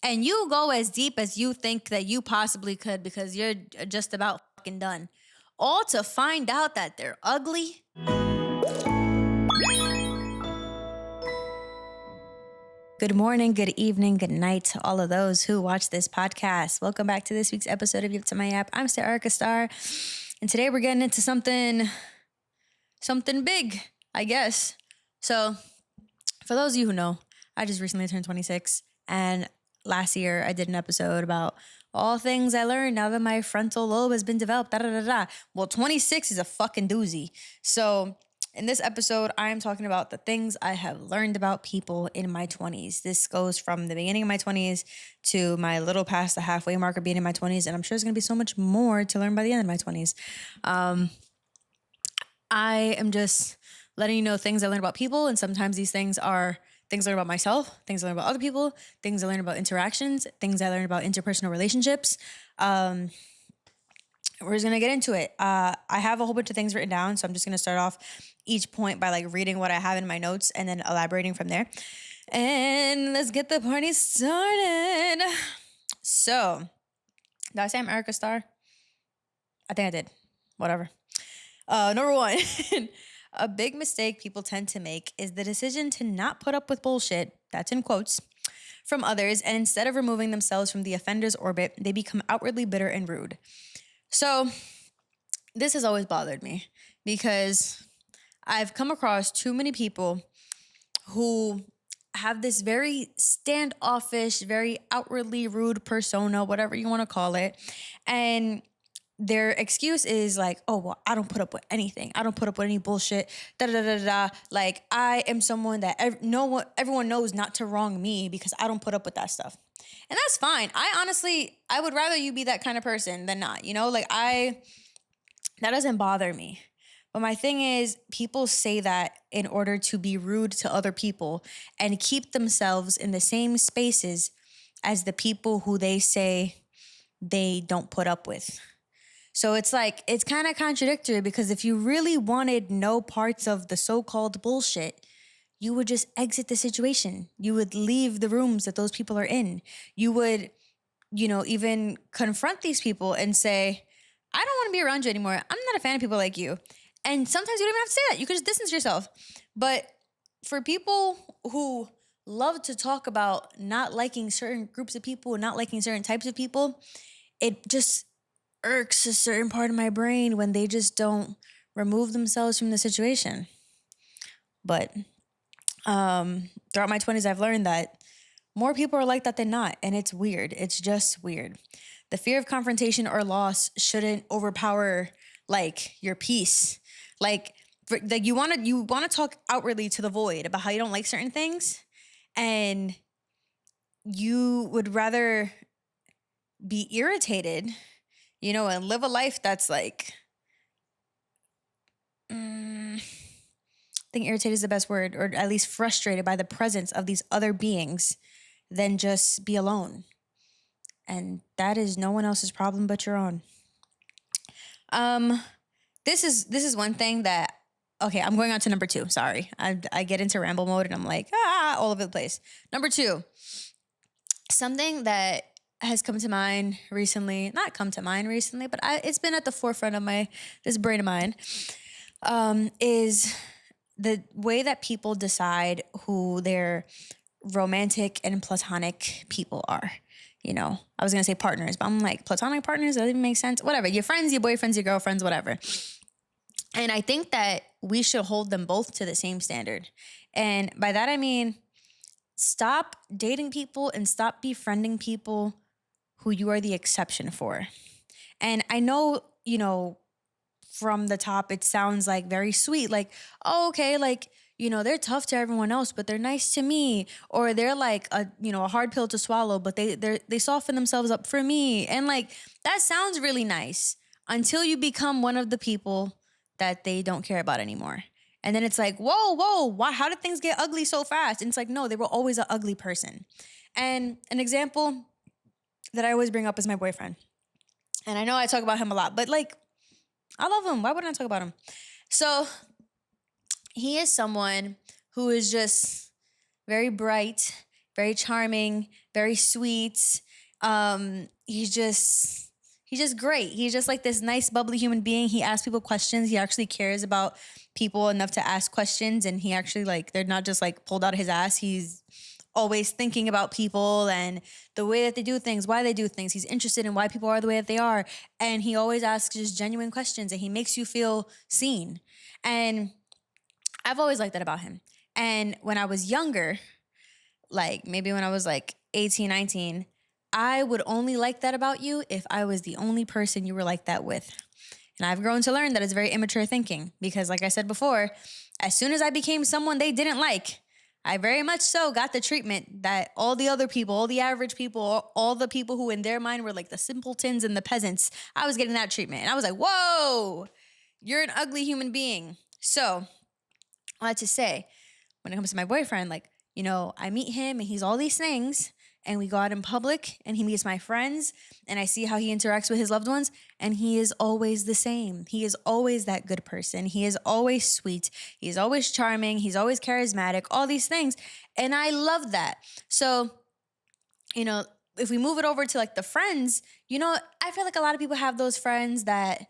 And you go as deep as you think that you possibly could because you're just about fucking done. All to find out that they're ugly. Good morning, good evening, good night to all of those who watch this podcast. Welcome back to this week's episode of Give It to My App. I'm Star Erica Star, and today we're getting into something big, I guess. So, for those of you who know, I just recently turned 26, and last year I did an episode about all things I learned now that my frontal lobe has been developed. Well, 26 is a fucking doozy. So in this episode, I am talking about the things I have learned about people in my 20s. This goes from the beginning of my 20s to my little past the halfway mark of being in my 20s. And I'm sure there's going to be so much more to learn by the end of my 20s. I am just letting you know things I learned about people. And sometimes these things are things I learn about myself, things I learn about other people, things I learn about interactions, things I learn about interpersonal relationships. We're just going to get into it. I have a whole bunch of things written down, so I'm just going to start off each point by like reading what I have in my notes and then elaborating from there. And let's get the party started. So, did I say I'm Erica Star? I think I did. Whatever. Number one, a big mistake people tend to make is the decision to not put up with bullshit, that's in quotes, from others, and instead of removing themselves from the offender's orbit, they become outwardly bitter and rude. So this has always bothered me because I've come across too many people who have this very standoffish, very outwardly rude persona, whatever you want to call it. And their excuse is like, oh, well, I don't put up with anything. I don't put up with any bullshit. Like, I am someone that everyone knows not to wrong me because I don't put up with that stuff. And that's fine. I would rather you be that kind of person than not, that doesn't bother me. But my thing is, people say that in order to be rude to other people and keep themselves in the same spaces as the people who they say they don't put up with. So it's kind of contradictory because if you really wanted no parts of the so-called bullshit, you would just exit the situation. You would leave the rooms that those people are in. You would, even confront these people and say, I don't want to be around you anymore. I'm not a fan of people like you. And sometimes you don't even have to say that. You can just distance yourself. But for people who love to talk about not liking certain groups of people, not liking certain types of people, it just irks a certain part of my brain when they just don't remove themselves from the situation. But throughout my 20s, I've learned that more people are like that than not, and it's weird. It's just weird. The fear of confrontation or loss shouldn't overpower your peace. You want to talk outwardly to the void about how you don't like certain things, and you would rather be irritated, and live a life that's I think irritated is the best word, or at least frustrated by the presence of these other beings than just be alone. And that is no one else's problem but your own. This is one thing that, okay, I'm going on to number 2. Sorry. I get into ramble mode and I'm like, all over the place. Number 2, something that has come to mind recently, not come to mind recently, but it's been at the forefront of this brain of mine, is the way that people decide who their romantic and platonic people are. I was going to say partners, but I'm like, platonic partners, that doesn't make sense. Whatever. Your friends, your boyfriends, your girlfriends, whatever. And I think that we should hold them both to the same standard. And by that, I mean, stop dating people and stop befriending people who you are the exception for. And I know, from the top, it sounds like very sweet. Like, oh, okay, they're tough to everyone else, but they're nice to me. Or they're like a hard pill to swallow, but they soften themselves up for me. And that sounds really nice until you become one of the people that they don't care about anymore. And then it's like, whoa, why? How did things get ugly so fast? And it's like, no, they were always an ugly person. And an example that I always bring up is my boyfriend. And I know I talk about him a lot, but I love him. Why wouldn't I talk about him? So he is someone who is just very bright very charming, very sweet. He's just great. He's just like this nice, bubbly human being. He asks people questions. He actually cares about people enough to ask questions. And he actually, like, they're not just like pulled out of his ass. He's always thinking about people and the way that they do things, why they do things. He's interested in why people are the way that they are. And he always asks just genuine questions and he makes you feel seen. And I've always liked that about him. And when I was younger, like maybe when I was like 18, 19, I would only like that about you if I was the only person you were like that with. And I've grown to learn that it's very immature thinking because, like I said before, as soon as I became someone they didn't like, I very much so got the treatment that all the other people, all the average people, all the people who in their mind were like the simpletons and the peasants, I was getting that treatment. And I was like, whoa, you're an ugly human being. So I had to say, when it comes to my boyfriend, like, I meet him and he's all these things and we go out in public and he meets my friends and I see how he interacts with his loved ones and he is always the same. He is always that good person. He is always sweet. He's always charming. He's always charismatic, all these things. And I love that. So, if we move it over to like the friends, I feel like a lot of people have those friends that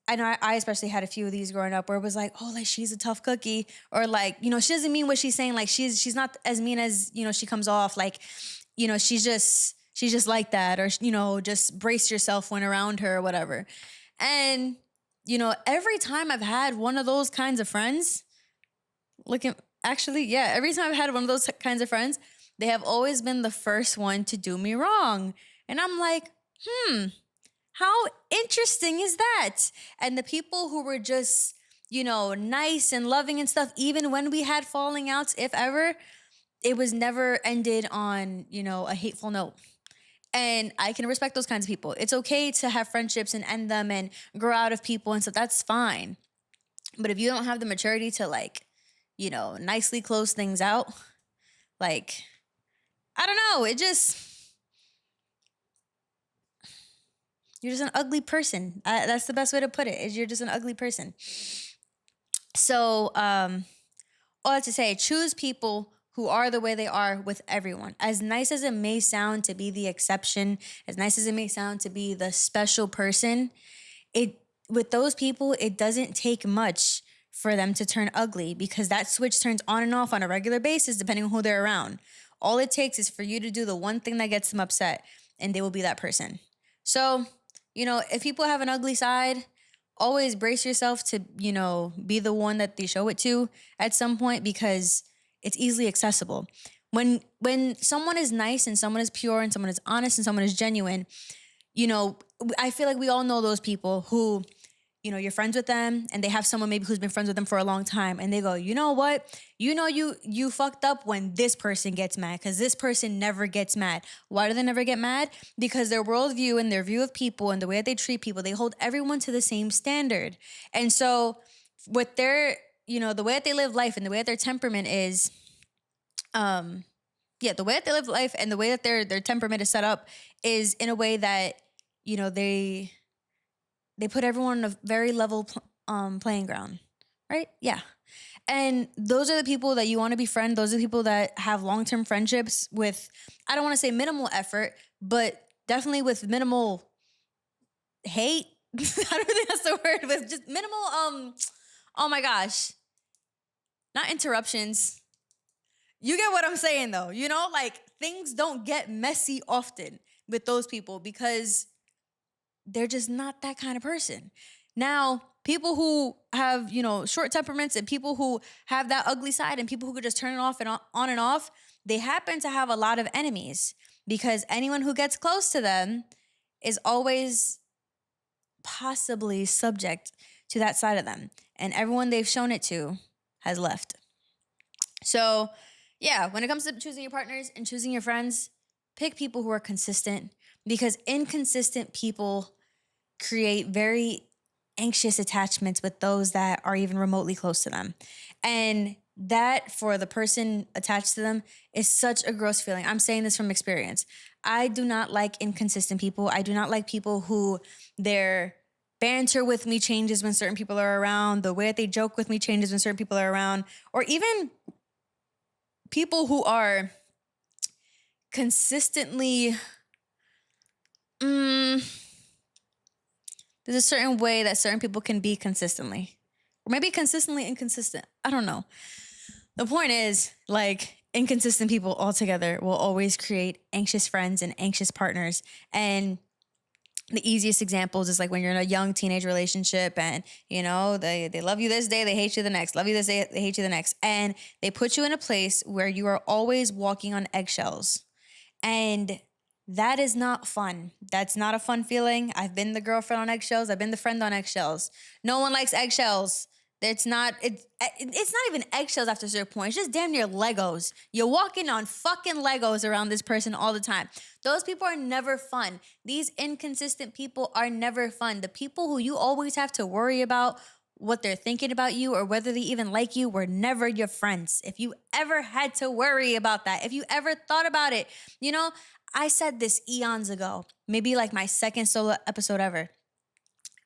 I know I especially had a few of these growing up where it was like, oh, like she's a tough cookie, or like, she doesn't mean what she's saying. Like she's not as mean as, she comes off. Like, she's just like that, or, just brace yourself when around her or whatever. And, every time I've had one of those kinds of friends, every time I've had one of those kinds of friends, they have always been the first one to do me wrong. And I'm like, how interesting is that? And the people who were just, nice and loving and stuff, even when we had falling outs, if ever, it was never ended on, a hateful note. And I can respect those kinds of people. It's okay to have friendships and end them and grow out of people and stuff. That's fine. But if you don't have the maturity to like, nicely close things out, like, I don't know, you're just an ugly person. That's the best way to put it, is you're just an ugly person. So, all that to say, choose people who are the way they are with everyone. As nice as it may sound to be the exception, as nice as it may sound to be the special person, with those people, it doesn't take much for them to turn ugly because that switch turns on and off on a regular basis depending on who they're around. All it takes is for you to do the one thing that gets them upset and they will be that person. So, if people have an ugly side, always brace yourself to, be the one that they show it to at some point because it's easily accessible. When someone is nice and someone is pure and someone is honest and someone is genuine, I feel like we all know those people who, you're friends with them and they have someone maybe who's been friends with them for a long time and they go, you know what? You fucked up when this person gets mad because this person never gets mad. Why do they never get mad? Because their worldview and their view of people and the way that they treat people, they hold everyone to the same standard. And so with their, the way that they live life and the way that their temperament is, the way that they live life and the way that their temperament is set up is in a way that, they put everyone on a very level playing ground, right? Yeah. And those are the people that you want to befriend. Those are the people that have long-term friendships with, I don't want to say minimal effort, but definitely with minimal hate. I don't think that's the word, with just minimal, oh my gosh, not interruptions. You get what I'm saying though, like things don't get messy often with those people because they're just not that kind of person. Now, people who have, short temperaments and people who have that ugly side and people who could just turn it off and on and off, they happen to have a lot of enemies because anyone who gets close to them is always possibly subject to that side of them. And everyone they've shown it to has left. So, yeah, when it comes to choosing your partners and choosing your friends, pick people who are consistent because inconsistent people create very anxious attachments with those that are even remotely close to them. And that for the person attached to them is such a gross feeling. I'm saying this from experience. I do not like inconsistent people. I do not like people who their banter with me changes when certain people are around. The way that they joke with me changes when certain people are around. Or even people who are consistently, there's a certain way that certain people can be consistently, or maybe consistently inconsistent. I don't know. The point is, like, inconsistent people altogether will always create anxious friends and anxious partners. And the easiest examples is like when you're in a young teenage relationship and, you know, they love you this day, they hate you the next, love you this day, they hate you the next. And they put you in a place where you are always walking on eggshells. And that is not fun. That's not a fun feeling. I've been the girlfriend on eggshells. I've been the friend on eggshells. No one likes eggshells. It's not even eggshells after a certain point. It's just damn near Legos. You're walking on fucking Legos around this person all the time. Those people are never fun. These inconsistent people are never fun. The people who you always have to worry about what they're thinking about you or whether they even like you were never your friends. If you ever had to worry about that, if you ever thought about it, you know, I said this eons ago, maybe like my second solo episode ever.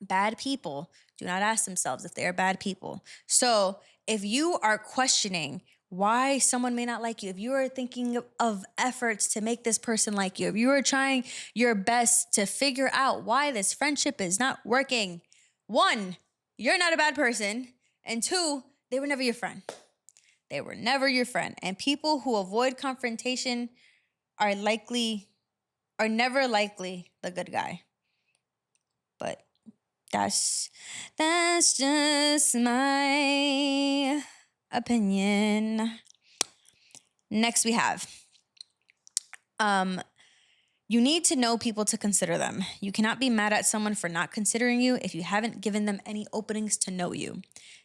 Bad people do not ask themselves if they are bad people. So if you are questioning why someone may not like you, if you are thinking of efforts to make this person like you, if you are trying your best to figure out why this friendship is not working, one, you're not a bad person. And two, they were never your friend. They were never your friend. And people who avoid confrontation are never likely the good guy. But that's just my opinion. Next we have, you need to know people to consider them. You cannot be mad at someone for not considering you if you haven't given them any openings to know you.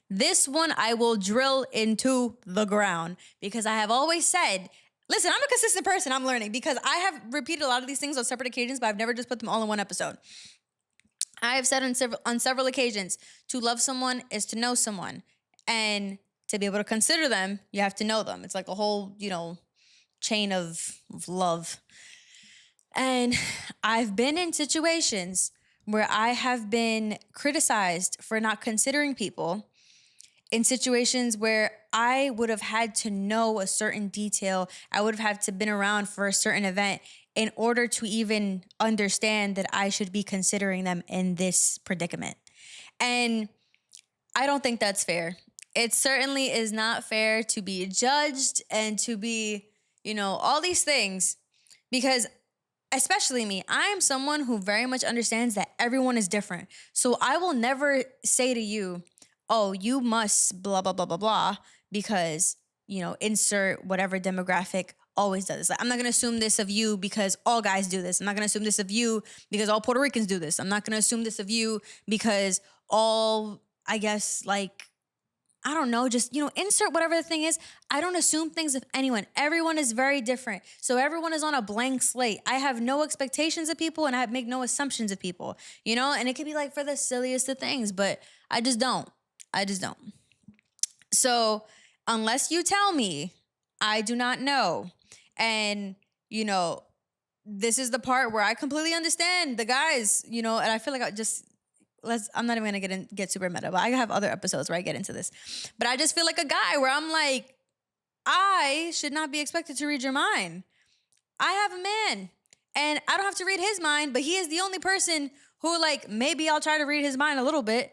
This one I will drill into the ground because I have always said, listen, I'm a consistent person. I'm learning because I have repeated a lot of these things on separate occasions, but I've never just put them all in one episode. I have said on several occasions, to love someone is to know someone. And to be able to consider them, you have to know them. It's like a whole, chain of love. And I've been in situations where I have been criticized for not considering people, in situations where I would have had to know a certain detail. I would have had to been around for a certain event in order to even understand that I should be considering them in this predicament. And I don't think that's fair. It certainly is not fair to be judged and to be, all these things, because especially me, I am someone who very much understands that everyone is different. So I will never say to you, oh, you must blah, blah, blah, blah, blah, because, insert whatever demographic always does this. Like, I'm not going to assume this of you because all guys do this. I'm not going to assume this of you because all Puerto Ricans do this. I'm not going to assume this of you because all, I guess, I don't know, just, insert whatever the thing is. I don't assume things of anyone. Everyone is very different. So everyone is on a blank slate. I have no expectations of people and I make no assumptions of people, and it could be like for the silliest of things, but I just don't. So unless you tell me, I do not know. And, this is the part where I completely understand the guys, and I feel like I'm not even going to get super meta, but I have other episodes where I get into this. But I just feel like a guy where I'm like, I should not be expected to read your mind. I have a man and I don't have to read his mind, but he is the only person who maybe I'll try to read his mind a little bit.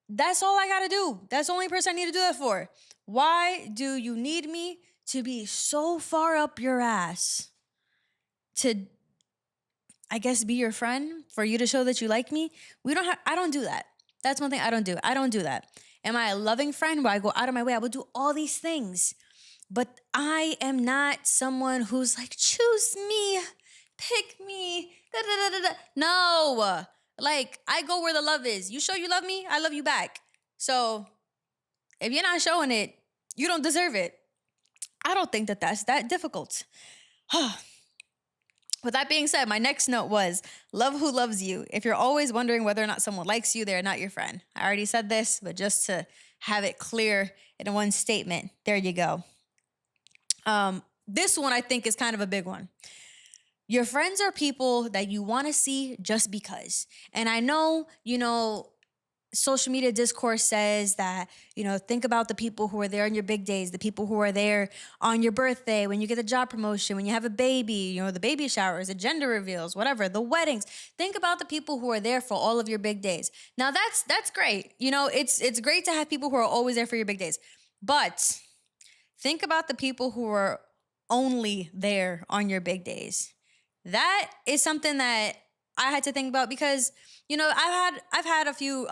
That's all I got to do. That's the only person I need to do that for. Why do you need me to be so far up your ass to, I guess, be your friend, for you to show that you like me? I don't do that. That's one thing I don't do. I don't do that. Am I a loving friend where I go out of my way? I will do all these things. But I am not someone who's like, choose me, pick me, da, da, da, da. No. I go where the love is. You show you love me, I love you back. So if you're not showing it, you don't deserve it. I don't think that that's that difficult. With that being said, my next note was, love who loves you. If you're always wondering whether or not someone likes you, they're not your friend. I already said this, but just to have it clear in one statement, there you go. This one I think is kind of a big one. Your friends are people that you want to see just because. And I know, social media discourse says that, think about the people who are there on your big days, the people who are there on your birthday, when you get a job promotion, when you have a baby, the baby showers, the gender reveals, whatever, the weddings. Think about the people who are there for all of your big days. Now that's great. It's great to have people who are always there for your big days. But think about the people who are only there on your big days. That is something that I had to think about because, I've had a few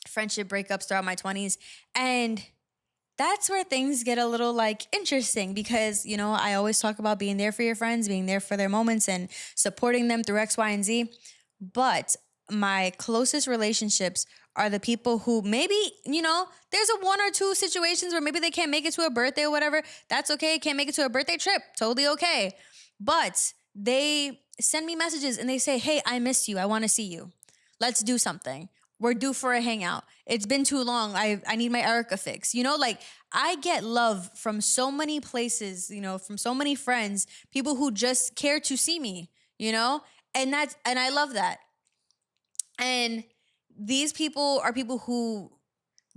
friendship breakups throughout my 20s, and that's where things get a little like interesting because, I always talk about being there for your friends, being there for their moments and supporting them through X, Y, and Z. But my closest relationships are the people who maybe, there's a one or two situations where maybe they can't make it to a birthday or whatever. That's okay. Can't make it to a birthday trip. Totally okay. But they send me messages and they say, hey, I miss you. I want to see you. Let's do something. We're due for a hangout. It's been too long. I need my Erica fix. Like I get love from so many places, from so many friends, people who just care to see me, and I love that. And these people are people who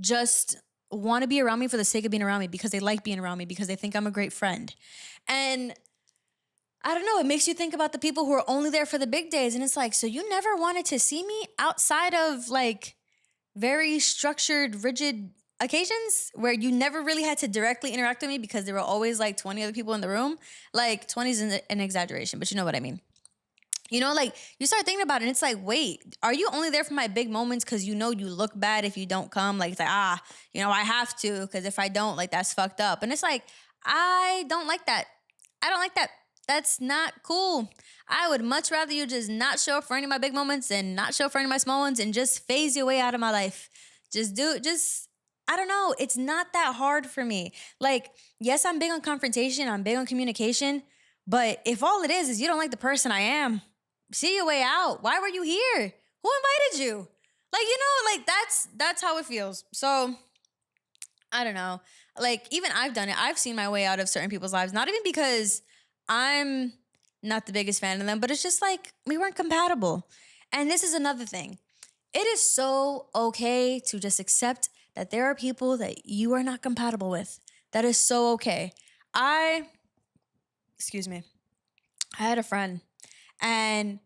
just want to be around me for the sake of being around me because they like being around me because they think I'm a great friend. And I don't know, it makes you think about the people who are only there for the big days. And it's like, so you never wanted to see me outside of like very structured, rigid occasions where you never really had to directly interact with me because there were always like 20 other people in the room. Like 20 is an exaggeration, but you know what I mean. Like you start thinking about it and it's like, wait, are you only there for my big moments because you look bad if you don't come? Like, it's like, I have to because if I don't, like, that's fucked up. And it's like, I don't like that. I don't like that. That's not cool. I would much rather you just not show up for any of my big moments and not show up for any of my small ones and just phase your way out of my life. I don't know. It's not that hard for me. Like, yes, I'm big on confrontation. I'm big on communication. But if all it is you don't like the person I am, see your way out. Why were you here? Who invited you? Like, like that's how it feels. So I don't know. Like, even I've done it. I've seen my way out of certain people's lives. Not even because I'm not the biggest fan of them, but it's just like we weren't compatible. And this is another thing. It is so okay to just accept that there are people that you are not compatible with. That is so okay. Excuse me, I had a friend and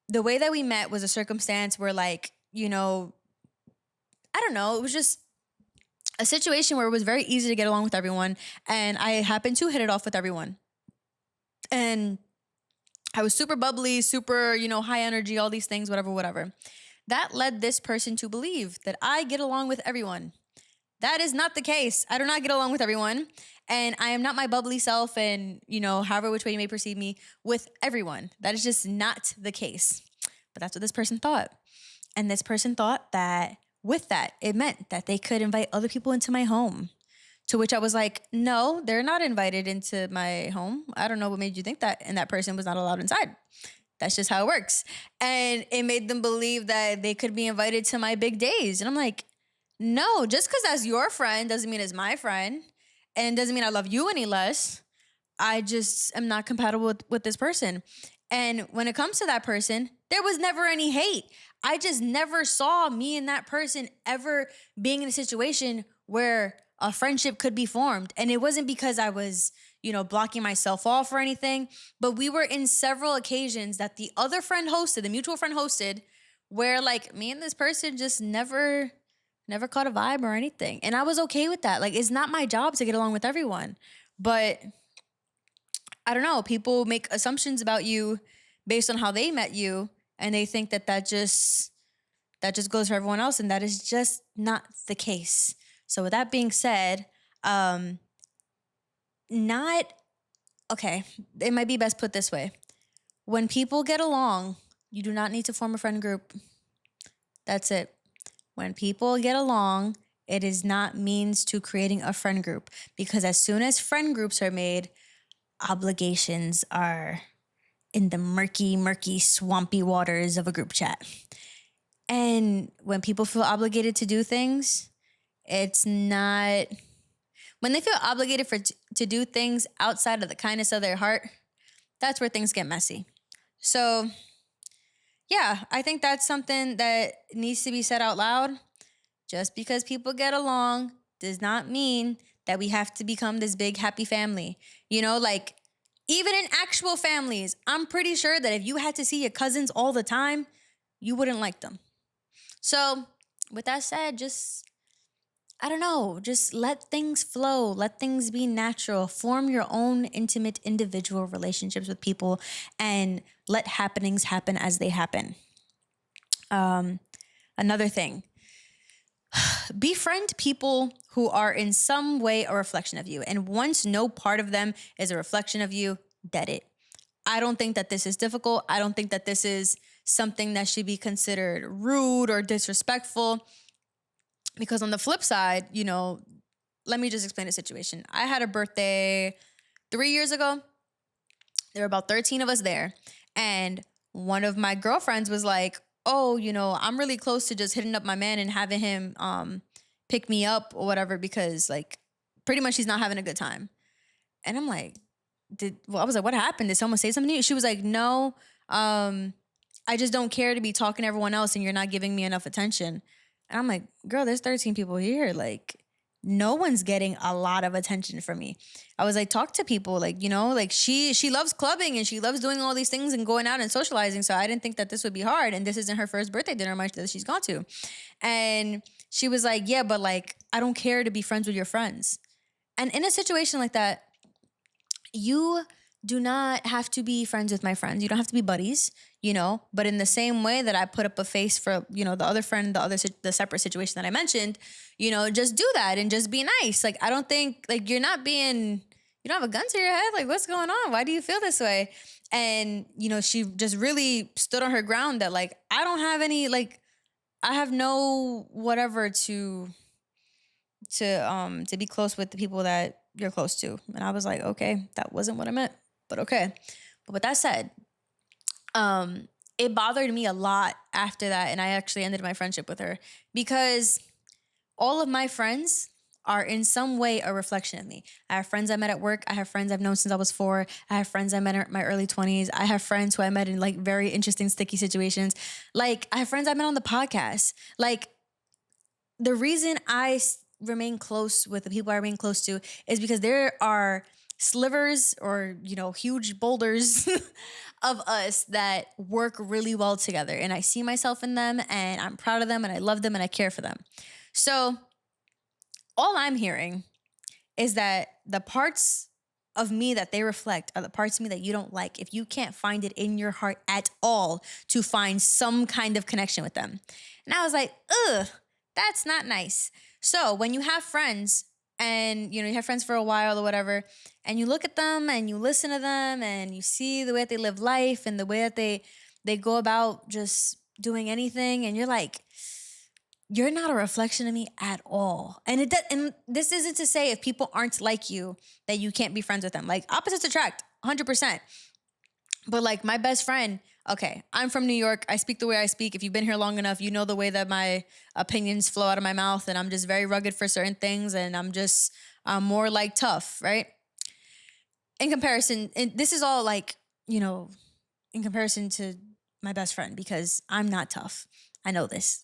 the way that we met was a circumstance where like, I don't know, it was just a situation where it was very easy to get along with everyone. And I happened to hit it off with everyone. And I was super bubbly, super, high energy, all these things, whatever. That led this person to believe that I get along with everyone. That is not the case. I do not get along with everyone. And I am not my bubbly self and, however which way you may perceive me with everyone. That is just not the case. But that's what this person thought. And this person thought that with that, it meant that they could invite other people into my home. To which I was like, no, they're not invited into my home. I don't know what made you think that. And that person was not allowed inside. That's just how it works. And it made them believe that they could be invited to my big days. And I'm like, no, just because that's your friend doesn't mean it's my friend. And it doesn't mean I love you any less. I just am not compatible with this person. And when it comes to that person, there was never any hate. I just never saw me and that person ever being in a situation where a friendship could be formed. And it wasn't because I was, blocking myself off or anything, but we were in several occasions that the other friend hosted, the mutual friend hosted, where like me and this person just never caught a vibe or anything. And I was okay with that. Like, it's not my job to get along with everyone. But I don't know, people make assumptions about you based on how they met you, and they think that just goes for everyone else, and that is just not the case. So with that being said, it might be best put this way. When people get along, you do not need to form a friend group. That's it. When people get along, it is not means to creating a friend group, because as soon as friend groups are made, obligations are in the murky, swampy waters of a group chat. And when people feel obligated to do things, when they feel obligated to do things outside of the kindness of their heart, that's where things get messy. So yeah, I think that's something that needs to be said out loud. Just because people get along does not mean that we have to become this big happy family. You know, like even in actual families, I'm pretty sure that if you had to see your cousins all the time, you wouldn't like them. So, with that said, just I don't know, just let things flow, let things be natural, form your own intimate individual relationships with people and let happenings happen as they happen. Um Another thing, befriend people who are in some way a reflection of you. And once no part of them is a reflection of you, dead it. I don't think that this is difficult. I don't think that this is something that should be considered rude or disrespectful. Because on the flip side, let me just explain the situation. I had a birthday 3 years ago. There were about 13 of us there. And one of my girlfriends was like, oh, I'm really close to just hitting up my man and having him pick me up or whatever because like pretty much he's not having a good time. And I'm like, I was like, what happened? Did someone say something to you? She was like, no, I just don't care to be talking to everyone else and you're not giving me enough attention. And I'm like, girl, there's 13 people here. Like, no one's getting a lot of attention from me. I was like, talk to people. Like, like she loves clubbing and she loves doing all these things and going out and socializing. So I didn't think that this would be hard. And this isn't her first birthday dinner that she's gone to. And she was like, yeah, but like, I don't care to be friends with your friends. And in a situation like that, you do not have to be friends with my friends. You don't have to be buddies, but in the same way that I put up a face for, the other friend, the separate situation that I mentioned, just do that and just be nice. Like, I don't think like you don't have a gun to your head. Like, what's going on? Why do you feel this way? And, she just really stood on her ground that like, I don't have any, like, I have no whatever to be close with the people that you're close to. And I was like, okay, that wasn't what I meant, but okay. But with that said, it bothered me a lot after that. And I actually ended my friendship with her because all of my friends are in some way a reflection of me. I have friends I met at work. I have friends I've known since I was 4. I have friends I met in my early 20s. I have friends who I met in like very interesting, sticky situations. Like I have friends I met on the podcast. Like the reason I remain close with the people I remain close to is because there are slivers or, huge boulders of us that work really well together. And I see myself in them and I'm proud of them and I love them and I care for them. So all I'm hearing is that the parts of me that they reflect are the parts of me that you don't like. If you can't find it in your heart at all to find some kind of connection with them. And I was like, ugh, that's not nice. So when you have friends and, you have friends for a while or whatever, and you look at them and you listen to them and you see the way that they live life and the way that they go about just doing anything, and you're like, you're not a reflection of me at all. And this isn't to say if people aren't like you that you can't be friends with them. Like opposites attract 100%. But like my best friend, okay, I'm from New York. I speak the way I speak. If you've been here long enough, you know the way that my opinions flow out of my mouth, and I'm just very rugged for certain things, and I'm more like tough, right? In comparison, and this is all like, in comparison to my best friend, because I'm not tough. I know this.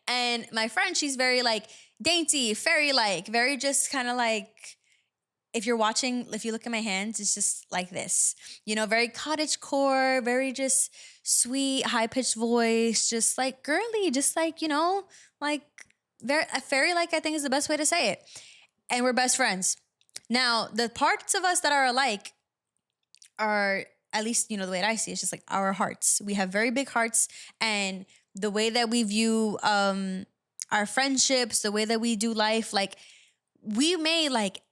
And my friend, she's very like dainty, fairy-like, very just kind of like, if you look at my hands, it's just like this, very cottage core, very just sweet, high-pitched voice, just like girly, just like, like very fairy-like, I think is the best way to say it. And we're best friends. Now, the parts of us that are alike are, at least, the way that I see it, it's just like our hearts. We have very big hearts, and the way that we view our friendships, the way that we do life, like we may like,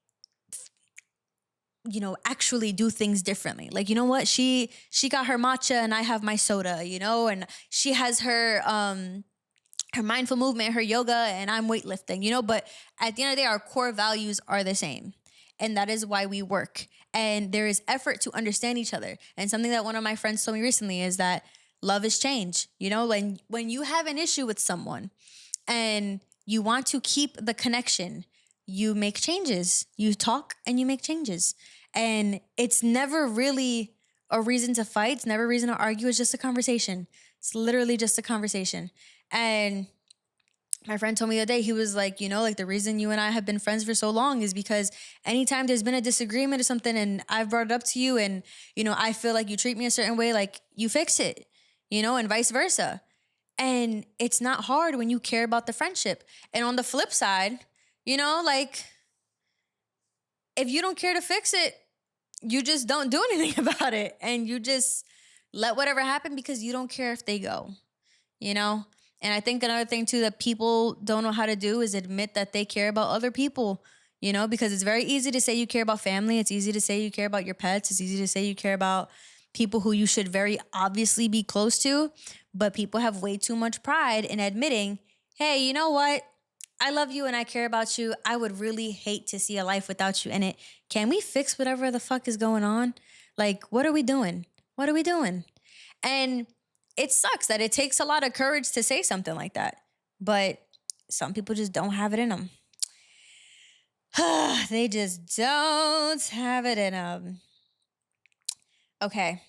actually do things differently. Like, you know what? She got her matcha and I have my soda, and she has her mindful movement, her yoga, and I'm weightlifting, but at the end of the day, our core values are the same. And that is why we work. And there is effort to understand each other. And something that one of my friends told me recently is that love is change. When you have an issue with someone and you want to keep the connection, you make changes. You talk and you make changes. And it's never really a reason to fight. It's never a reason to argue. It's just a conversation. It's literally just a conversation. And my friend told me the other day, he was like, like the reason you and I have been friends for so long is because anytime there's been a disagreement or something and I've brought it up to you and, I feel like you treat me a certain way, like you fix it, and vice versa. And it's not hard when you care about the friendship. And on the flip side, like if you don't care to fix it, you just don't do anything about it. And you just let whatever happen because you don't care if they go, And I think another thing too that people don't know how to do is admit that they care about other people, because it's very easy to say you care about family. It's easy to say you care about your pets. It's easy to say you care about people who you should very obviously be close to. But people have way too much pride in admitting, hey, you know what? I love you and I care about you. I would really hate to see a life without you in it. Can we fix whatever the fuck is going on? Like, what are we doing? What are we doing? And it sucks that it takes a lot of courage to say something like that. But some people just don't have it in them. They just don't have it in them. Okay.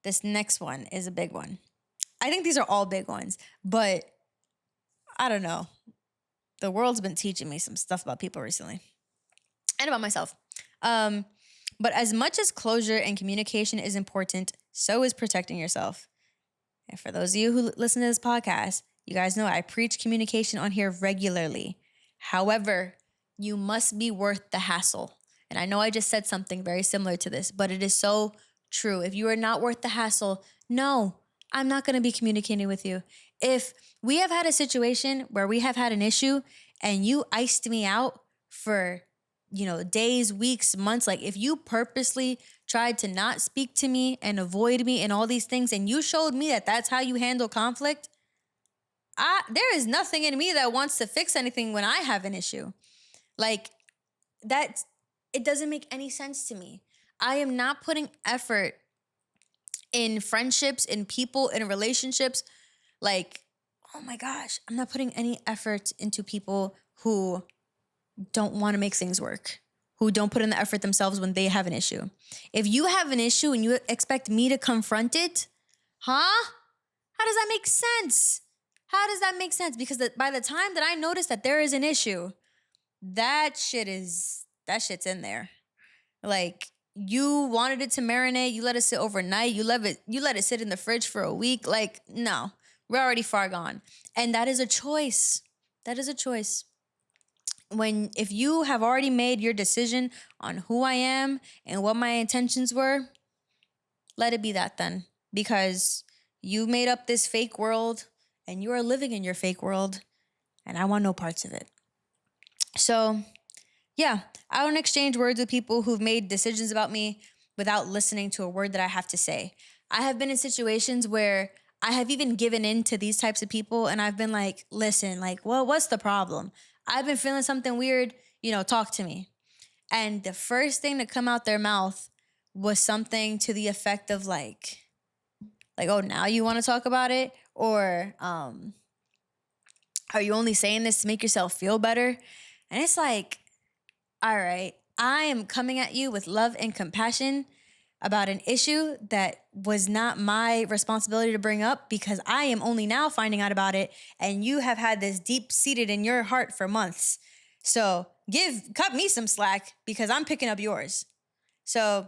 This next one is a big one. I think these are all big ones, but I don't know. The world's been teaching me some stuff about people recently and about myself. But as much as closure and communication is important, so is protecting yourself. And for those of you who listen to this podcast, you guys know I preach communication on here regularly. However, you must be worth the hassle. And I know I just said something very similar to this, but it is so true. If you are not worth the hassle, no, I'm not going to be communicating with you. If we have had a situation where we have had an issue and you iced me out for, days, weeks, months, like if you purposely tried to not speak to me and avoid me and all these things, and you showed me that that's how you handle conflict, there is nothing in me that wants to fix anything when I have an issue. Like that, it doesn't make any sense to me. I am not putting effort in friendships, in people, in relationships. Like, oh my gosh, I'm not putting any effort into people who don't want to make things work, who don't put in the effort themselves when they have an issue. If you have an issue and you expect me to confront it, huh? How does that make sense? How does that make sense? Because by the time that I notice that there is an issue, that shit's in there. Like, you wanted it to marinate, you let it sit overnight, you let it sit in the fridge for a week. Like, no, we're already far gone. And that is a choice. That is a choice. If you have already made your decision on who I am and what my intentions were, let it be that then. Because you made up this fake world and you are living in your fake world, and I want no parts of it. So, yeah, I don't exchange words with people who've made decisions about me without listening to a word that I have to say. I have been in situations where I have even given in to these types of people, and I've been like, listen, like, well, what's the problem? I've been feeling something weird, talk to me. And the first thing to come out their mouth was something to the effect of like, oh, now you want to talk about it? Or are you only saying this to make yourself feel better? And it's like, all right, I am coming at you with love and compassion about an issue that was not my responsibility to bring up, because I am only now finding out about it, and you have had this deep seated in your heart for months. So cut me some slack, because I'm picking up yours. So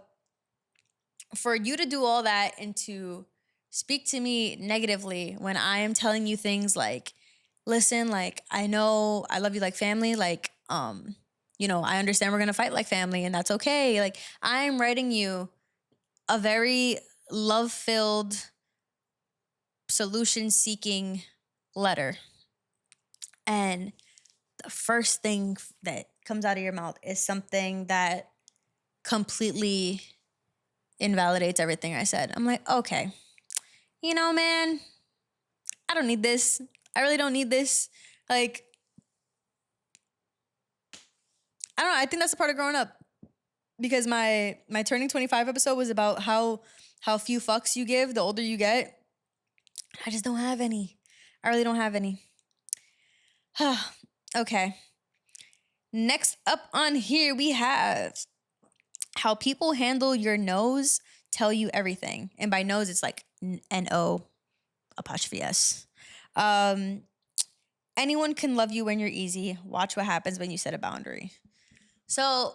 for you to do all that and to speak to me negatively when I am telling you things like, listen, like, I know I love you like family, like, I understand we're going to fight like family, and that's okay. Like, I'm writing you a very love-filled, solution-seeking letter. And the first thing that comes out of your mouth is something that completely invalidates everything I said. I'm like, okay, man, I don't need this. I really don't need this. Like, I don't know. I think that's a part of growing up. Because my turning 25 episode was about how few fucks you give the older you get. I just don't have any. I really don't have any. Okay. Next up on here, we have how people handle your no's tell you everything. And by knows, it's like N-O apostrophe S. Um, Anyone can love you when you're easy. Watch what happens when you set a boundary. So,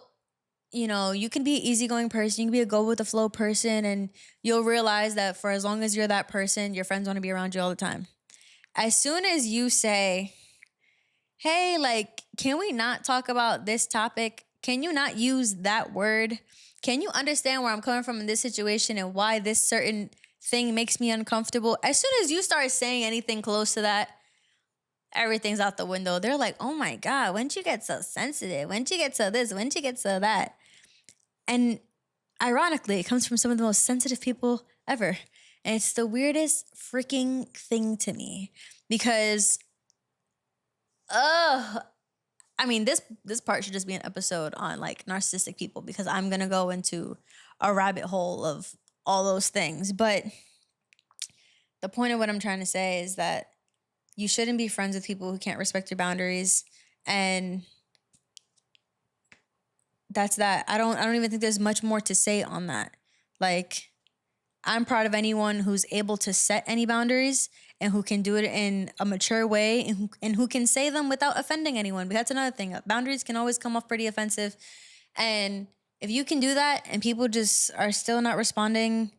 you can be an easygoing person. You can be a go with the flow person, and you'll realize that for as long as you're that person, your friends want to be around you all the time. As soon as you say, hey, like, can we not talk about this topic? Can you not use that word? Can you understand where I'm coming from in this situation and why this certain thing makes me uncomfortable? As soon as you start saying anything close to that, everything's out the window. They're like, oh my God, when'd you get so sensitive? When'd you get so this? When'd you get so that? And ironically, it comes from some of the most sensitive people ever. And it's the weirdest freaking thing to me because, this part should just be an episode on like narcissistic people because I'm going to go into a rabbit hole of all those things. But the point of what I'm trying to say is that you shouldn't be friends with people who can't respect your boundaries. And that's that. I don't even think there's much more to say on that. Like, I'm proud of anyone who's able to set any boundaries and who can do it in a mature way and who can say them without offending anyone. But that's another thing. Boundaries can always come off pretty offensive. And if you can do that and people just are still not responding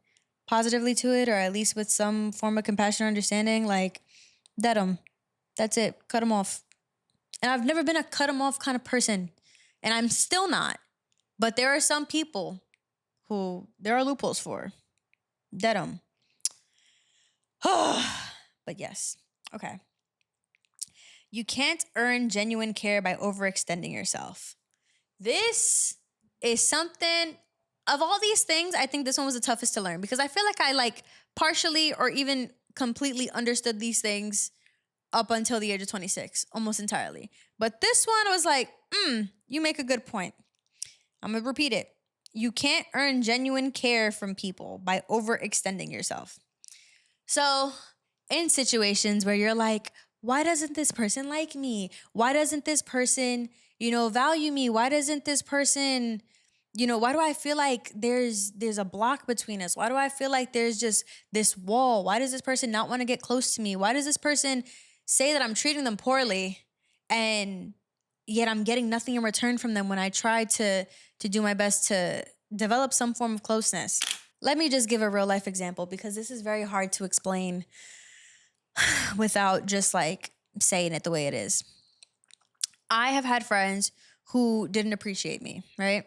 positively to it, or at least with some form of compassion or understanding, like, dead them. That's it. Cut them off. And I've never been a cut them off kind of person. And I'm still not. But there are some people who there are loopholes for. Dead them. But yes. Okay. You can't earn genuine care by overextending yourself. This is something, of all these things, I think this one was the toughest to learn because I feel like I partially or even completely understood these things up until the age of 26, almost entirely. But this one was like, you make a good point. I'm going to repeat it. You can't earn genuine care from people by overextending yourself. So in situations where you're like, why doesn't this person like me? Why doesn't this person, value me? Why doesn't this person, why do I feel like there's a block between us? Why do I feel like there's just this wall? Why does this person not want to get close to me? Why does this person say that I'm treating them poorly and yet I'm getting nothing in return from them when I try to do my best to develop some form of closeness? Let me just give a real life example because this is very hard to explain without just saying it the way it is. I have had friends who didn't appreciate me, right?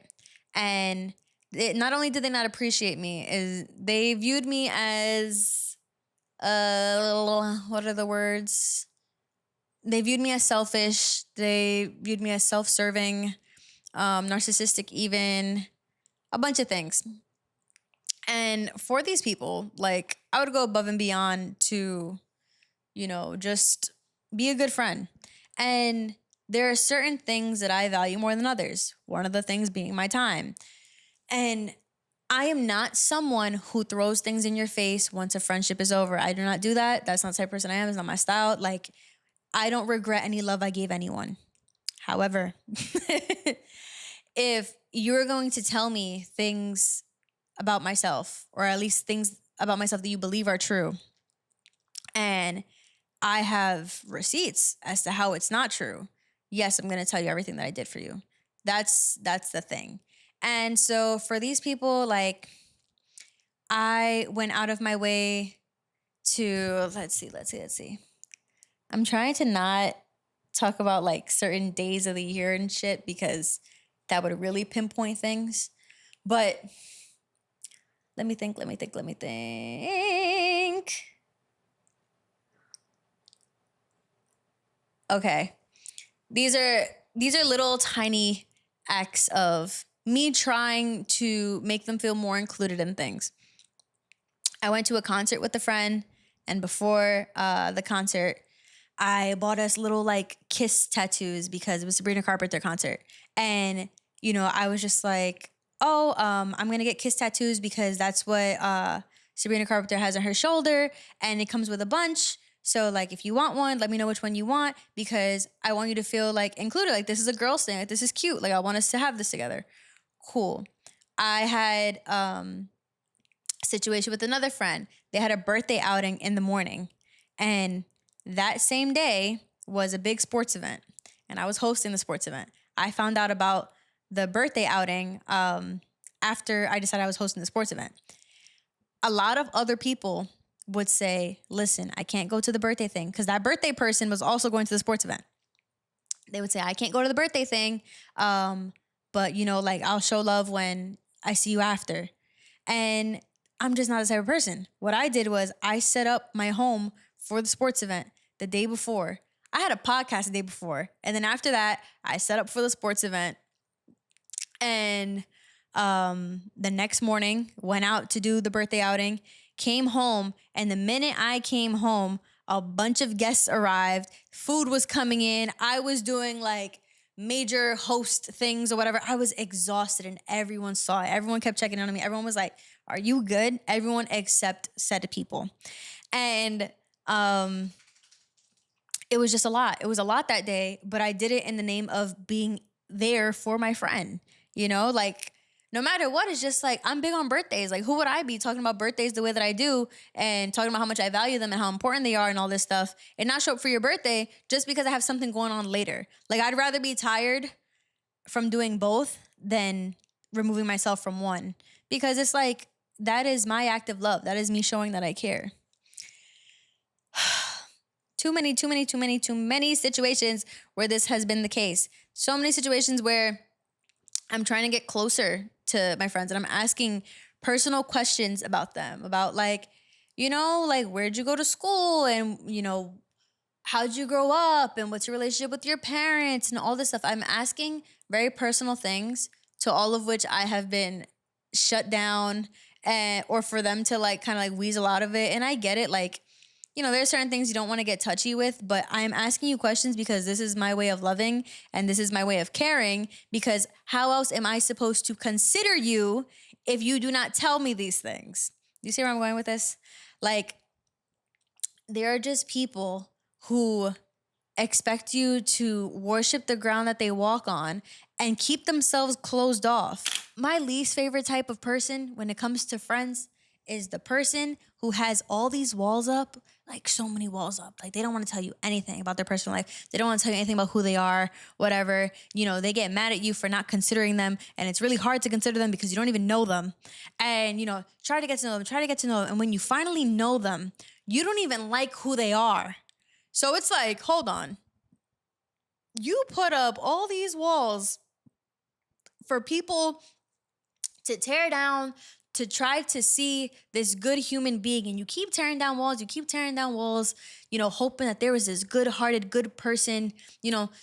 And not only did they not appreciate me, is they viewed me as, what are the words? They viewed me as selfish. They viewed me as self-serving, narcissistic even, a bunch of things. And for these people, I would go above and beyond to, just be a good friend. And there are certain things that I value more than others. One of the things being my time. And I am not someone who throws things in your face once a friendship is over. I do not do that. That's not the type of person I am. It's not my style. I don't regret any love I gave anyone. However, if you're going to tell me things about myself, or at least things about myself that you believe are true, and I have receipts as to how it's not true, yes, I'm going to tell you everything that I did for you. That's the thing. And so for these people, I went out of my way to, let's see. I'm trying to not talk about certain days of the year and shit because that would really pinpoint things. But let me think. Okay. These are little tiny acts of me trying to make them feel more included in things. I went to a concert with a friend, and before the concert, I bought us little kiss tattoos because it was Sabrina Carpenter concert. And, I was just like, I'm going to get kiss tattoos because that's what Sabrina Carpenter has on her shoulder, and it comes with a bunch. So if you want one, let me know which one you want because I want you to feel included. This is a girl's thing. This is cute. I want us to have this together. Cool. I had Situation with another friend. They had a birthday outing in the morning. And that same day was a big sports event. And I was hosting the sports event. I found out about the birthday outing after I decided I was hosting the sports event. A lot of other people would say, listen, I can't go to the birthday thing, because that birthday person was also going to the sports event. They would say, I can't go to the birthday thing, but like I'll show love when I see you after. And I'm just not the type of person. What I did was I set up my home for the sports event the day before. I had a podcast the day before. And then after that, I set up for the sports event. And the next morning, went out to do the birthday outing, came home. And the minute I came home, a bunch of guests arrived. Food was coming in. I was doing like major host things or whatever. I was exhausted and everyone saw it. Everyone kept checking in on me. Everyone was like, are you good? Everyone except said people. And it was just a lot. It was a lot that day, but I did it in the name of being there for my friend. Like no matter what, it's just like, I'm big on birthdays. Like, who would I be talking about birthdays the way that I do and talking about how much I value them and how important they are and all this stuff and not show up for your birthday just because I have something going on later. Like, I'd rather be tired from doing both than removing myself from one, because it's like, that is my act of love. That is me showing that I care. Too many situations where this has been the case. So many situations where I'm trying to get closer to my friends and I'm asking personal questions about them, about like, where'd you go to school? And, how'd you grow up? And what's your relationship with your parents and all this stuff? I'm asking very personal things, to all of which I have been shut down, or for them to like kind of like weasel out of it. And I get it. Like, there's certain things you don't want to get touchy with, but I'm asking you questions because this is my way of loving and this is my way of caring, because how else am I supposed to consider you if you do not tell me these things? You see where I'm going with this? Like, there are just people who expect you to worship the ground that they walk on and keep themselves closed off. My least favorite type of person when it comes to friends is the person who has all these walls up, like so many walls up. Like, they don't want to tell you anything about their personal life. They don't want to tell you anything about who they are, whatever. They get mad at you for not considering them. And it's really hard to consider them because you don't even know them. And, try to get to know them. And when you finally know them, you don't even like who they are. So it's like, hold on. You put up all these walls for people to tear down, to try to see this good human being, and you keep tearing down walls, hoping that there is this good-hearted, good person,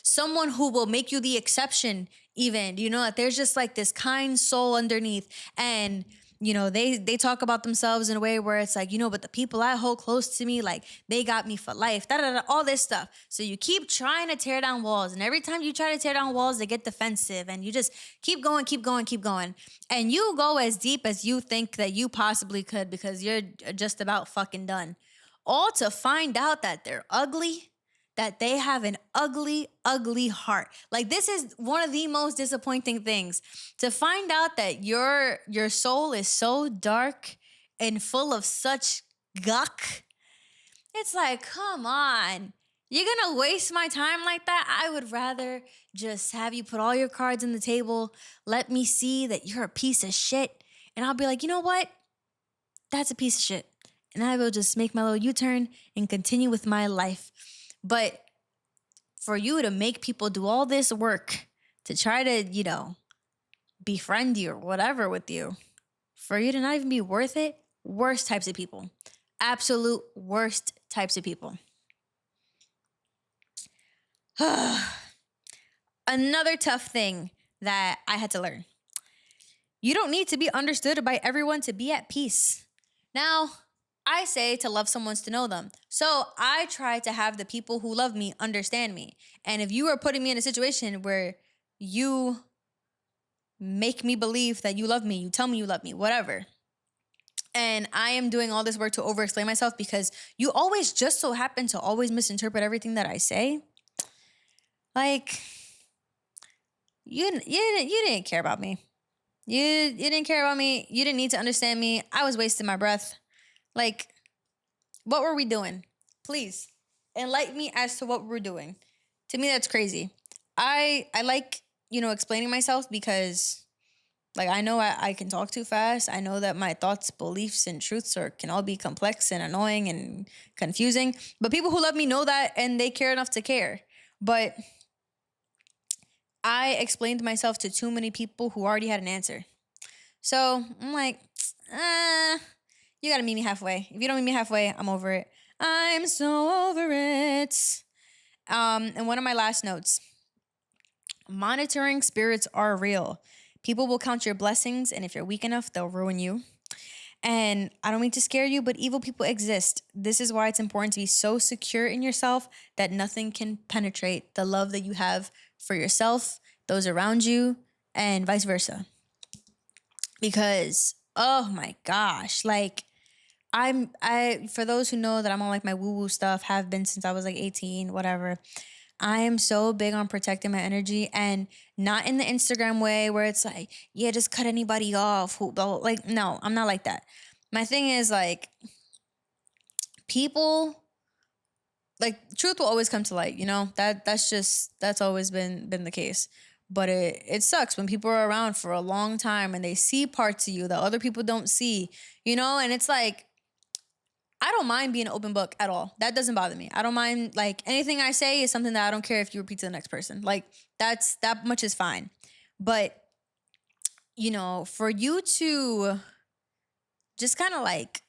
someone who will make you the exception even, that there's just like this kind soul underneath. And, they talk about themselves in a way where it's like, but the people I hold close to me, like, they got me for life, all this stuff. So you keep trying to tear down walls. And every time you try to tear down walls, they get defensive. And you just keep going. And you go as deep as you think that you possibly could, because you're just about fucking done. All to find out that they're ugly, that they have an ugly, ugly heart. Like, this is one of the most disappointing things, to find out that your soul is so dark and full of such guck. It's like, come on. You're going to waste my time like that? I would rather just have you put all your cards on the table, let me see that you're a piece of shit, and I'll be like, you know what? That's a piece of shit. And I will just make my little U-turn and continue with my life. But for you to make people do all this work to try to, befriend you or whatever with you, for you to not even be worth it, worst types of people. Absolute worst types of people. Another tough thing that I had to learn. You don't need to be understood by everyone to be at peace. Now, I say to love someone's to know them. So I try to have the people who love me understand me. And if you are putting me in a situation where you make me believe that you love me, you tell me you love me, whatever, and I am doing all this work to over-explain myself because you always just so happen to always misinterpret everything that I say, like, you didn't care about me. You didn't care about me. You didn't need to understand me. I was wasting my breath. Like, what were we doing? Please enlighten me as to what we're doing. To me, that's crazy. I like, explaining myself because like I know I can talk too fast. I know that my thoughts, beliefs, and truths can all be complex and annoying and confusing. But people who love me know that and they care enough to care. But I explained myself to too many people who already had an answer. So I'm like, you gotta meet me halfway. If you don't meet me halfway, I'm over it. I'm so over it. And one of my last notes: monitoring spirits are real. People will count your blessings, and if you're weak enough, they'll ruin you. And I don't mean to scare you, but evil people exist. This is why it's important to be so secure in yourself that nothing can penetrate the love that you have for yourself, those around you, and vice versa. Because, oh my gosh, like for those who know that I'm on like my woo-woo stuff, have been since I was like 18, whatever. I am so big on protecting my energy, and not in the Instagram way where it's like, yeah, just cut anybody off. Like, no, I'm not like that. My thing is like, people, like, truth will always come to light, that's always been the case. But it sucks when people are around for a long time and they see parts of you that other people don't see, and it's like, I don't mind being an open book at all. That doesn't bother me. I don't mind, like, anything I say is something that I don't care if you repeat to the next person. Like, that much is fine. But, for you to just kind of like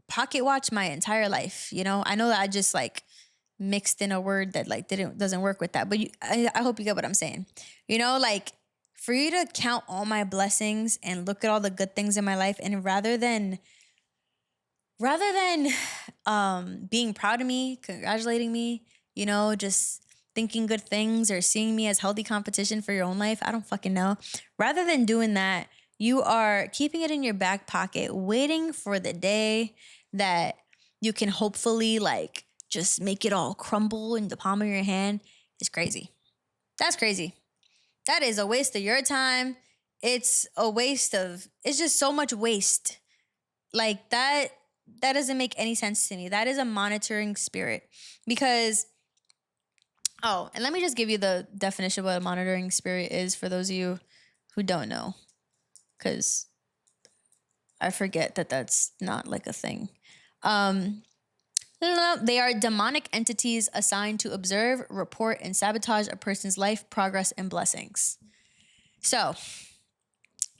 pocket watch my entire life, I know that I just like mixed in a word that like doesn't work with that. But I hope you get what I'm saying. Like, for you to count all my blessings and look at all the good things in my life, and rather than being proud of me, congratulating me, just thinking good things or seeing me as healthy competition for your own life, I don't fucking know. Rather than doing that, you are keeping it in your back pocket, waiting for the day that you can hopefully like just make it all crumble in the palm of your hand. Is crazy. That's crazy. That is a waste of your time. It's just so much waste. Like that doesn't make any sense to me. That is a monitoring spirit. Because, and let me just give you the definition of what a monitoring spirit is for those of you who don't know. Because I forget that that's not like a thing. They are demonic entities assigned to observe, report, and sabotage a person's life, progress, and blessings. So,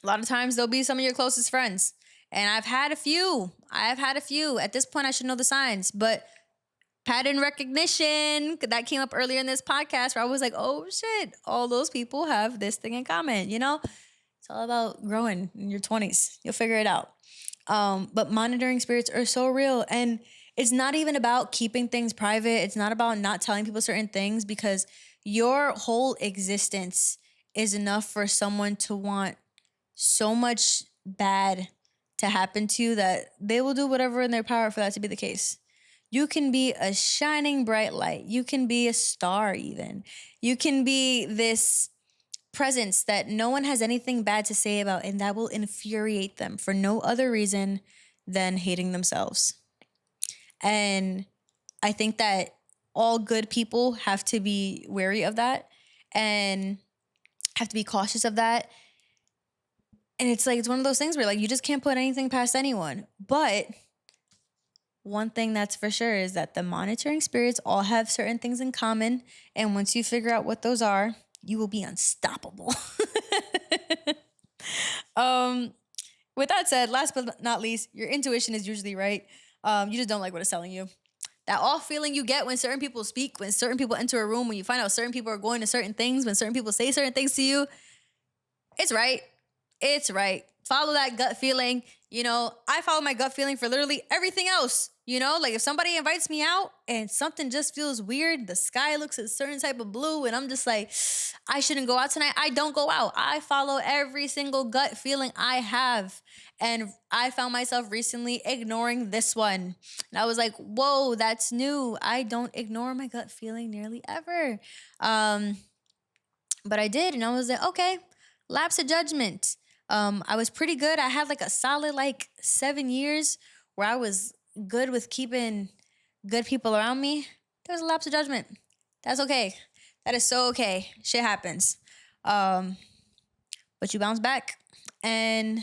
a lot of times they'll be some of your closest friends. And I've had a few. At this point, I should know the signs. But pattern recognition, that came up earlier in this podcast where I was like, oh shit, all those people have this thing in common, It's all about growing in your 20s. You'll figure it out. But monitoring spirits are so real. And it's not even about keeping things private. It's not about not telling people certain things, because your whole existence is enough for someone to want so much bad to happen to you that they will do whatever in their power for that to be the case. You can be a shining bright light. You can be a star even. You can be this presence that no one has anything bad to say about, and that will infuriate them for no other reason than hating themselves. And I think that all good people have to be wary of that and have to be cautious of that. And it's like, it's one of those things where like you just can't put anything past anyone. But one thing that's for sure is that the monitoring spirits all have certain things in common. And once you figure out what those are, you will be unstoppable. With that said, last but not least, your intuition is usually right. You just don't like what it's telling you. That off feeling you get when certain people speak, when certain people enter a room, when you find out certain people are going to certain things, when certain people say certain things to you, it's right. It's right. Follow that gut feeling. I follow my gut feeling for literally everything else. Like if somebody invites me out and something just feels weird, the sky looks a certain type of blue, and I'm just like, I shouldn't go out tonight, I don't go out. I follow every single gut feeling I have. And I found myself recently ignoring this one. And I was like, whoa, that's new. I don't ignore my gut feeling nearly ever. But I did, and I was like, okay, lapse of judgment. I was pretty good. I had like a solid like 7 years where I was good with keeping good people around me. There was a lapse of judgment. That's okay. That is so okay. Shit happens. Um, but you bounce back, and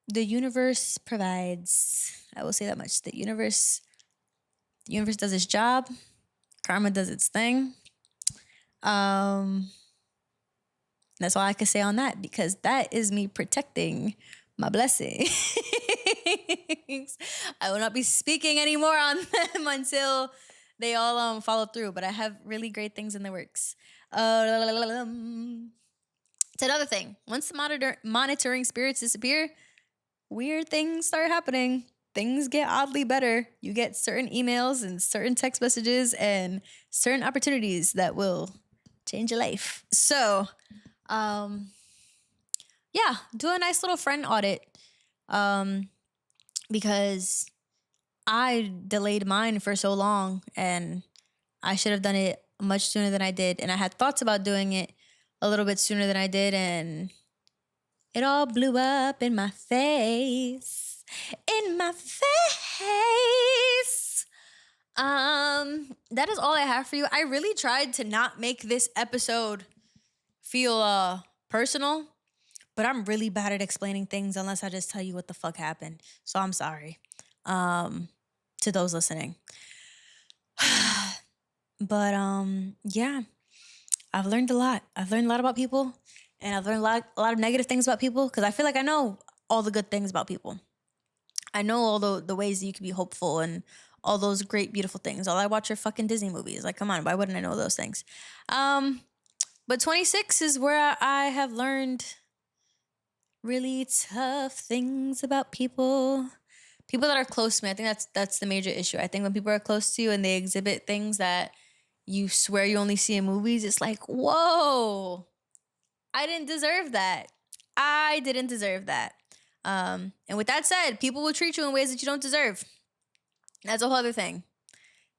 the universe provides. I will say that much. The universe does its job. Karma does its thing. That's all I can say on that, because that is me protecting my blessings. I will not be speaking anymore on them until they all follow through. But I have really great things in the works. It's another thing. Once the monitoring spirits disappear, weird things start happening. Things get oddly better. You get certain emails and certain text messages and certain opportunities that will change your life. So, yeah, do a nice little friend audit. Because I delayed mine for so long, and I should have done it much sooner than I did. And I had thoughts about doing it a little bit sooner than I did, and it all blew up in my face. In my face. That is all I have for you. I really tried to not make this episode feel personal, but I'm really bad at explaining things unless I just tell you what the fuck happened. So I'm sorry. To those listening. But yeah, I've learned a lot. I've learned a lot about people, and I've learned a lot of negative things about people, because I feel like I know all the good things about people. I know all the ways that you can be hopeful and all those great, beautiful things. All I watch are fucking Disney movies. Like, come on, why wouldn't I know those things? But 26 is where I have learned really tough things about people. People that are close to me. I think that's the major issue. I think when people are close to you and they exhibit things that you swear you only see in movies, it's like, whoa, I didn't deserve that. I didn't deserve that. And with that said, people will treat you in ways that you don't deserve. That's a whole other thing.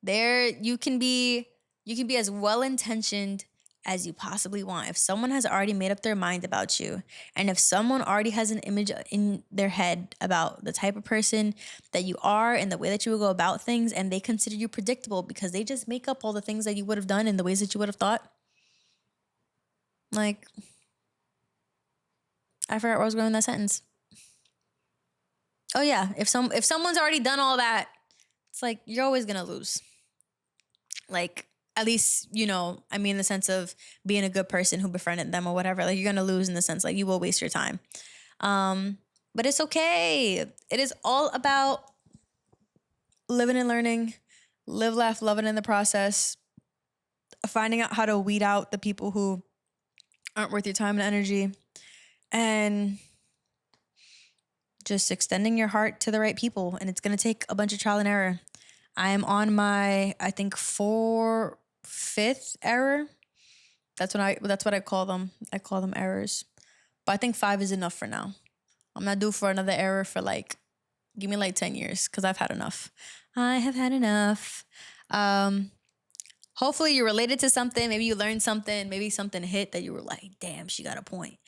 There, you can be as well-intentioned as you possibly want. If someone has already made up their mind about you, and if someone already has an image in their head about the type of person that you are and the way that you will go about things, and they consider you predictable because they just make up all the things that you would have done in the ways that you would have thought. Like, I forgot where I was going in that sentence. Oh yeah, if someone's already done all that, it's like you're always gonna lose. Like, at least, I mean, in the sense of being a good person who befriended them or whatever. Like, you're gonna lose in the sense, like, you will waste your time. But it's okay. It is all about living and learning, live, laugh, loving in the process, finding out how to weed out the people who aren't worth your time and energy, and just extending your heart to the right people. And it's going to take a bunch of trial and error. I am on my, I think, 5th error. That's what I call them. I call them errors. But I think 5 is enough for now. I'm not due for another error for give me 10 years, because I've had enough. I have had enough. Hopefully you related to something. Maybe you learned something. Maybe something hit that you were like, damn, she got a point.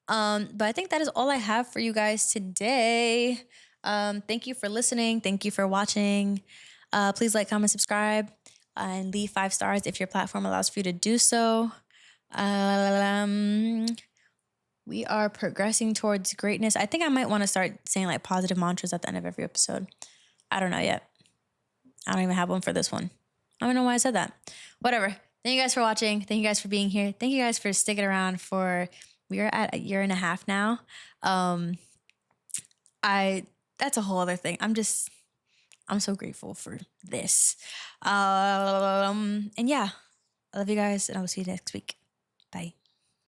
But I think that is all I have for you guys today. Thank you for listening. Thank you for watching. Please like, comment, subscribe, and leave 5 stars if your platform allows for you to do so. We are progressing towards greatness. I think I might want to start saying positive mantras at the end of every episode. I don't know yet. I don't even have one for this one. I don't know why I said that. Whatever. Thank you guys for watching. Thank you guys for being here. Thank you guys for sticking around we are at 1.5 years now. That's a whole other thing. I'm so grateful for this. And yeah, I love you guys, and I will see you next week. Bye.